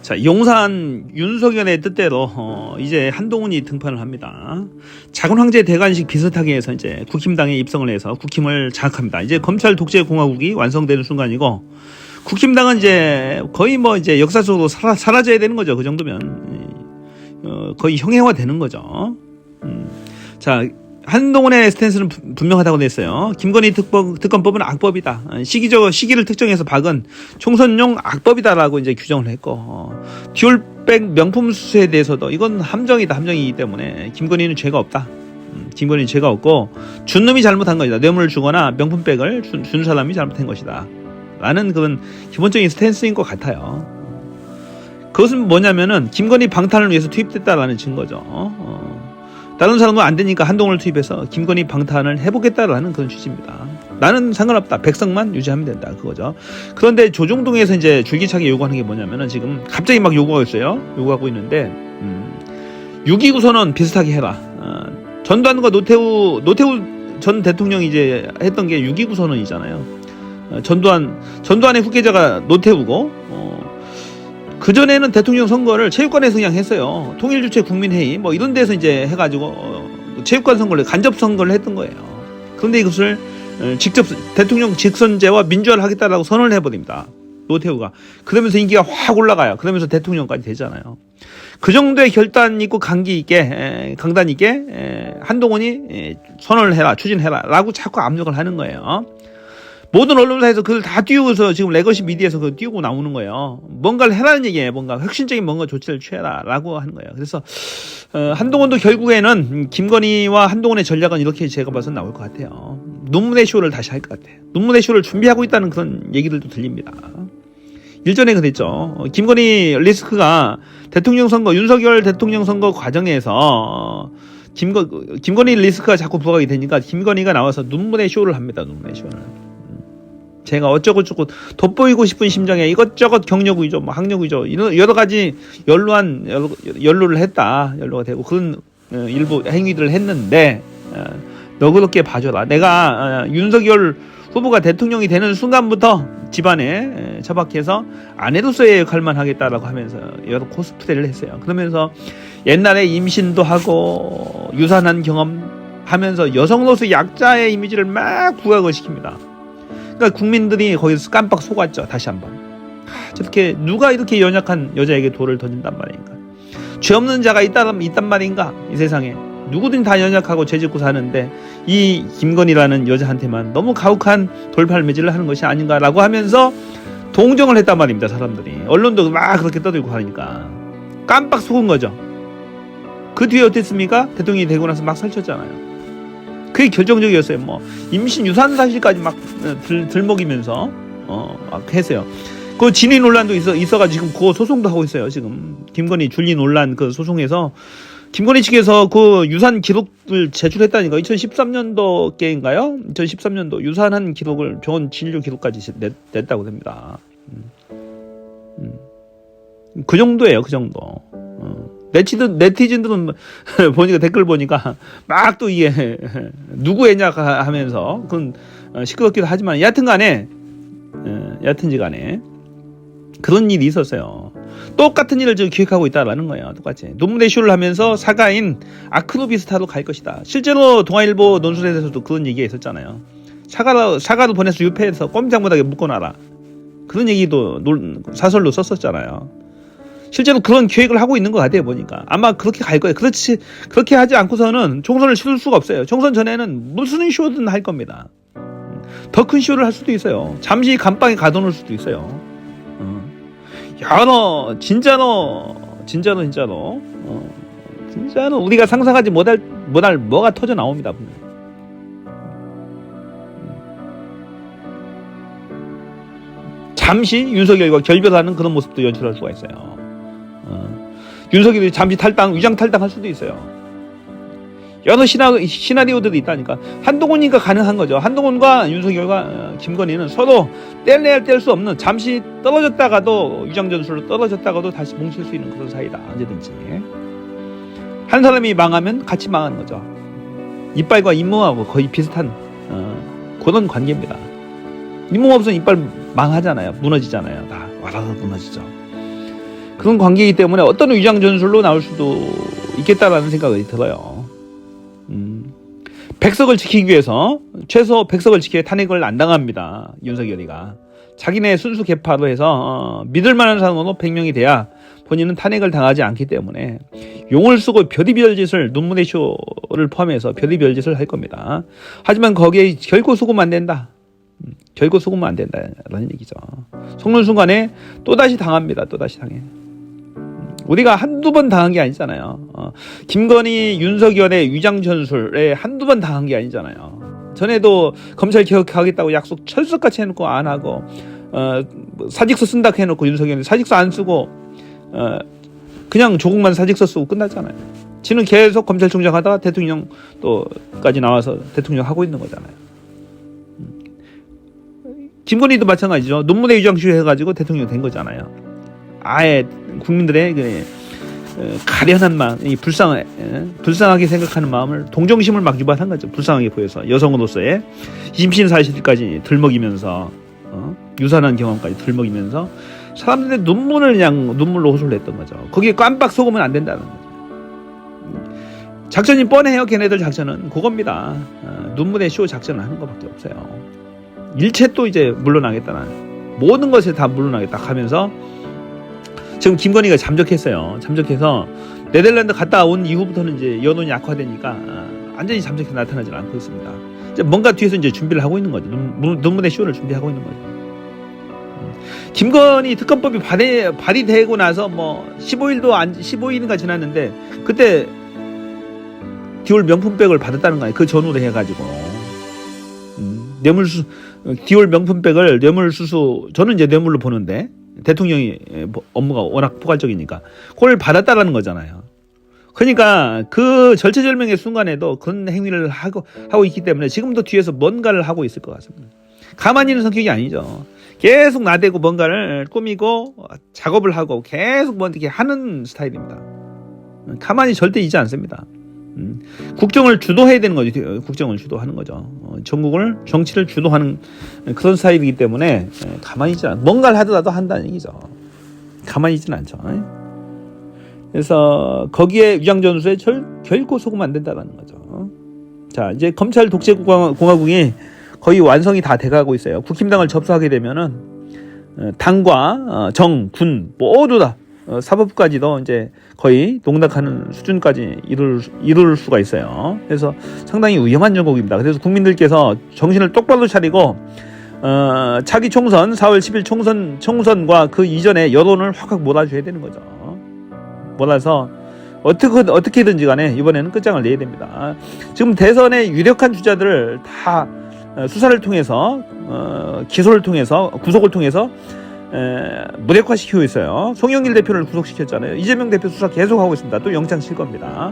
자, 용산 윤석열의 뜻대로 이제 한동훈이 등판을 합니다. 작은 황제 대관식 비슷하게 해서 이제 국힘당에 입성을 해서 국힘을 장악합니다. 이제 검찰 독재 공화국이 완성되는 순간이고, 국힘당은 이제 거의 뭐 이제 역사 속으로 사라져야 되는 거죠. 그 정도면 거의 형해화 되는 거죠. 자, 한동훈의 스탠스는 분명하다고 냈어요. 김건희 특검법은 악법이다. 시기를 특정해서 박은 총선용 악법이다라고 이제 규정을 했고, 듀얼백 명품 수수에 대해서도 이건 함정이다. 함정이기 때문에 김건희는 죄가 없다. 김건희는 죄가 없고 준 놈이 잘못한 것이다. 뇌물을 주거나 명품백을 준 사람이 잘못한 것이다. 라는 그런 기본적인 스탠스인 것 같아요. 그것은 뭐냐면은 김건희 방탄을 위해서 투입됐다라는 증거죠. 다른 사람은 안 되니까 한동훈을 투입해서 김건희 방탄을 해보겠다라는 그런 취지입니다. 나는 상관없다. 백성만 유지하면 된다. 그거죠. 그런데 조중동에서 이제 줄기차게 요구하는 게 뭐냐면은 지금 갑자기 막 요구하고 있어요. 요구하고 있는데, 6.29 선언 비슷하게 해라. 전두환과 노태우 전 대통령이 이제 했던 게 6.29 선언이잖아요. 전두환의 후계자가 노태우고, 그전에는 대통령 선거를 체육관에서 그냥 했어요. 통일주체 국민회의 뭐 이런 데서 이제 해가지고 체육관 선거를 간접 선거를 했던 거예요. 그런데 이것을 직접 대통령 직선제와 민주화를 하겠다라고 선언을 해버립니다. 노태우가. 그러면서 인기가 확 올라가요. 그러면서 대통령까지 되잖아요. 그 정도의 결단 있고 강단 있게 한동훈이 선언을 해라, 추진해라 라고 자꾸 압력을 하는 거예요. 모든 언론사에서 그걸 다 띄우고서 지금 레거시 미디어에서 그걸 띄우고 나오는 거예요. 뭔가를 해라는 얘기예요. 뭔가 혁신적인 뭔가 조치를 취해라라고 하는 거예요. 그래서 한동훈도 결국에는 김건희와 한동훈의 전략은 이렇게 제가 봐서 나올 것 같아요. 눈물의 쇼를 다시 할 것 같아요. 눈물의 쇼를 준비하고 있다는 그런 얘기들도 들립니다. 일전에 그랬죠. 김건희 리스크가 대통령 선거, 윤석열 대통령 선거 과정에서 김건희 리스크가 자꾸 부각이 되니까 김건희가 나와서 눈물의 쇼를 합니다. 눈물의 쇼를. 제가 어쩌고저쩌고 돋보이고 싶은 심정에 이것저것 경력 위조, 뭐 학력 위조, 이런 여러 가지 연루를 했다. 연루가 되고 그런 일부 행위들을 했는데, 너그럽게 봐줘라. 내가 윤석열 후보가 대통령이 되는 순간부터 집안에 처박혀서 아내로서의 역할만 하겠다라고 하면서 여러 코스프레를 했어요. 그러면서 옛날에 임신도 하고 유산한 경험 하면서 여성으로서 약자의 이미지를 막 부각을 시킵니다. 그러니까 국민들이 거기서 깜빡 속았죠. 다시 한번. 저렇게 누가 이렇게 연약한 여자에게 돌을 던진단 말인가. 죄 없는 자가 있단 말인가. 이 세상에 누구든 다 연약하고 죄짓고 사는데 이 김건희라는 여자한테만 너무 가혹한 돌팔매질을 하는 것이 아닌가라고 하면서 동정을 했단 말입니다. 사람들이. 언론도 막 그렇게 떠들고 하니까 깜빡 속은 거죠. 그 뒤에 어땠습니까? 대통령이 되고 나서 막 설쳤잖아요. 그게 결정적이었어요. 뭐 임신 유산 사실까지 막 들먹이면서 막 했어요. 그 진위 논란도 있어가지고 그 소송도 하고 있어요. 지금 김건희 줄리 논란 그 소송에서 김건희 측에서 그 유산 기록을 제출했다니까. 2013년도께인가요? 2013년도 유산한 기록을 병원 진료 기록까지 냈다고 됩니다. 그 정도예요. 그 정도. 네티즌들은 보니까 댓글 보니까 막 또 이게 누구 애냐 하면서 그건 시끄럽기도 하지만 여하튼간에 그런 일이 있었어요. 똑같은 일을 지금 기획하고 있다라는 거예요. 똑같이 논문의 쇼를 하면서 사가인 아크로비스타로 갈 것이다. 실제로 동아일보 논술에서도 그런 얘기가 있었잖아요. 사과를 보내서 유폐해서 꼼짝 못하게 묶어놔라. 그런 얘기도 사설로 썼었잖아요. 실제로 그런 계획을 하고 있는 것 같아요. 보니까 아마 그렇게 갈 거예요. 그렇게 하지 않고서는 총선을 치를 수가 없어요. 총선 전에는 무슨 쇼든 할 겁니다. 더 큰 쇼를 할 수도 있어요. 잠시 감방에 가둬놓을 수도 있어요. 진짜로 우리가 상상하지 못할 뭐가 터져 나옵니다. 잠시 윤석열과 결별하는 그런 모습도 연출할 수가 있어요. 윤석열이 잠시 위장 탈당할 수도 있어요. 여러 시나리오들이 있다니까. 한동훈이니까 가능한 거죠. 한동훈과 윤석열과 김건희는 서로 뗄래야 뗄 수 없는, 잠시 떨어졌다가도 위장 전술로 떨어졌다가도 다시 뭉칠 수 있는 그런 사이다. 언제든지. 한 사람이 망하면 같이 망하는 거죠. 이빨과 잇몸하고 거의 비슷한 그런 관계입니다. 잇몸 없으면 이빨 망하잖아요. 무너지잖아요. 다 와라락 무너지죠. 그런 관계이기 때문에 어떤 위장 전술로 나올 수도 있겠다라는 생각이 들어요. 백석을 지키기 위해서 최소 백석을 지켜야 탄핵을 안 당합니다. 윤석열이가 자기네 순수 개파로 해서 믿을 만한 사람으로 100명이 돼야 본인은 탄핵을 당하지 않기 때문에 용을 쓰고 별의별 짓을, 눈물의 쇼를 포함해서 별의별 짓을 할 겁니다. 하지만 거기에 결코 속으면 안 된다. 결코 속으면 안 된다라는 얘기죠. 속는 순간에 또다시 당합니다. 또다시 당해. 우리가 한두 번 당한 게 아니잖아요. 김건희, 윤석열의 위장 전술에 한두 번 당한 게 아니잖아요. 전에도 검찰 개혁하겠다고 약속 철석같이 해놓고 안 하고, 사직서 쓴다 해놓고 윤석열이 사직서 안 쓰고, 그냥 조국만 사직서 쓰고 끝났잖아요. 지는 계속 검찰총장 하다가 대통령 또까지 나와서 대통령 하고 있는 거잖아요. 김건희도 마찬가지죠. 논문에 위장시효 해가지고 대통령 된 거잖아요. 아예 국민들의 가련한 마음, 불쌍하게 생각하는 마음을, 동정심을 막 유발한 거죠. 불쌍하게 보여서 여성으로서의 임신 사실까지 들먹이면서, 유산한 경험까지 들먹이면서 사람들의 눈물을 그냥 눈물로 호소를 했던 거죠. 거기에 깜빡 속으면 안 된다는 거죠. 작전이 뻔해요. 걔네들 작전은 그겁니다. 눈물의 쇼 작전을 하는 것밖에 없어요. 일체 또 이제 물러나겠다는, 모든 것에 다 물러나겠다 하면서 지금 김건희가 잠적했어요. 잠적해서 네덜란드 갔다 온 이후부터는 이제 여론이 약화되니까 완전히 잠적해 나타나지 않고 있습니다. 이제 뭔가 뒤에서 이제 준비를 하고 있는 거죠. 눈물의 쇼를 준비하고 있는 거죠. 김건희 특검법이 발의되고 나서 뭐 15일인가 지났는데 그때 디올 명품백을 받았다는 거예요. 그 전후로 해가지고 디올 명품백을 뇌물수수, 저는 이제 뇌물로 보는데 대통령이 업무가 워낙 포괄적이니까 그걸 받았다라는 거잖아요. 그러니까 그 절체절명의 순간에도 그런 행위를 하고 있기 때문에 지금도 뒤에서 뭔가를 하고 있을 것 같습니다. 가만히 있는 성격이 아니죠. 계속 나대고 뭔가를 꾸미고 작업을 하고 계속 뭐 이렇게 하는 스타일입니다. 가만히 절대 있지 않습니다. 국정을 주도해야 되는 거죠. 국정을 주도하는 거죠. 전국을, 정치를 주도하는 그런 스타일이기 때문에 가만히 있지 않아. 뭔가를 하더라도 한다는 얘기죠. 가만히 있지는 않죠. 그래서 거기에 위장전술에 결코 속으면 안 된다는 거죠. 자, 이제 검찰 독재공화국이 거의 완성이 다 돼가고 있어요. 국힘당을 접수하게 되면은 당과 정, 군 모두 다, 사법부까지도 이제 거의 농락하는 수준까지 이룰 수가 있어요. 그래서 상당히 위험한 정국입니다. 그래서 국민들께서 정신을 똑바로 차리고 차기 총선, 4월 10일 총선과 그 이전에 여론을 확 몰아줘야 되는 거죠. 몰아서 어떻게든지 간에 이번에는 끝장을 내야 됩니다. 지금 대선의 유력한 주자들을 다 수사를 통해서, 기소를 통해서, 구속을 통해서 무력화시키고 있어요. 송영길 대표를 구속시켰잖아요. 이재명 대표 수사 계속하고 있습니다. 또 영장 칠 겁니다.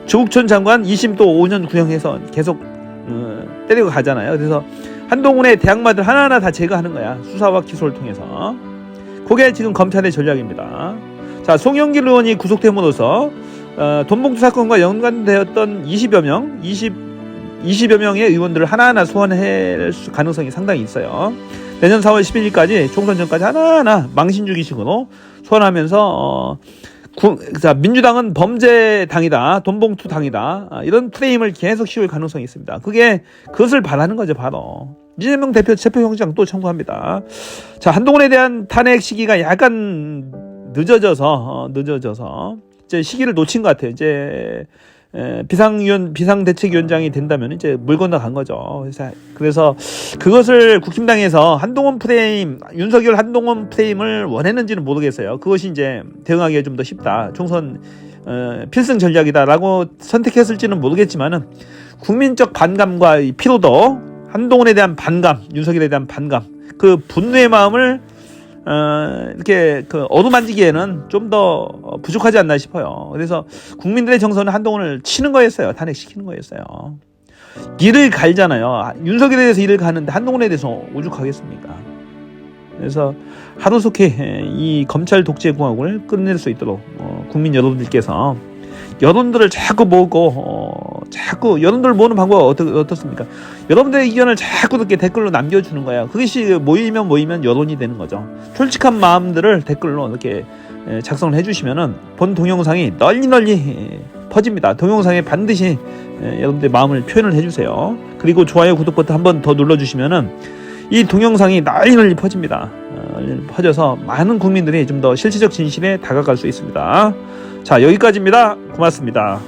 조국 전 장관 2심 또 5년 구형해서 계속 때리고 가잖아요. 그래서 한동훈의 대항마들 하나하나 다 제거하는 거야. 수사와 기소를 통해서. 그게 지금 검찰의 전략입니다. 자, 송영길 의원이 구속됨으로써 돈봉투 사건과 연관되었던 20여 명의 의원들을 하나하나 소환할 가능성이 상당히 있어요. 내년 4월 11일까지 총선 전까지 하나하나 망신주기식으로 소환하면서 민주당은 범죄당이다, 돈봉투 당이다, 이런 프레임을 계속 씌울 가능성이 있습니다. 그것을 바라는 거죠. 바로 이재명 대표 체포영장 또 청구합니다. 자, 한동훈에 대한 탄핵 시기가 약간 늦어져서 이제 시기를 놓친 것 같아요. 이제 비상대책위원장이 된다면 이제 물 건너간 거죠. 그래서 그것을 국힘당에서 윤석열 한동훈 프레임을 원했는지는 모르겠어요. 그것이 이제 대응하기가 좀 더 쉽다, 총선 필승 전략이다라고 선택했을지는 모르겠지만은 국민적 반감과 피로도, 한동훈에 대한 반감, 윤석열에 대한 반감, 그 분노의 마음을 이렇게 어루만지기에는 좀 더 부족하지 않나 싶어요. 그래서 국민들의 정서는 한동훈을 치는 거였어요. 탄핵시키는 거였어요. 이를 갈잖아요. 윤석열에 대해서 이를 가는데 한동훈에 대해서 오죽하겠습니까? 그래서 하루속히 이 검찰 독재공화국을 끝낼 수 있도록 국민 여러분들께서 여론들을 자꾸 모으고 자꾸 여러분들 모으는 방법 어떻습니까? 여러분들의 의견을 자꾸 이렇게 댓글로 남겨주는 거예요. 그것이 모이면 여론이 되는 거죠. 솔직한 마음들을 댓글로 이렇게 작성을 해주시면은 본 동영상이 널리 퍼집니다. 동영상에 반드시 여러분들의 마음을 표현을 해주세요. 그리고 좋아요, 구독 버튼 한번 더 눌러주시면은 이 동영상이 널리 퍼집니다. 퍼져서 많은 국민들이 좀 더 실질적 진실에 다가갈 수 있습니다. 자, 여기까지입니다. 고맙습니다.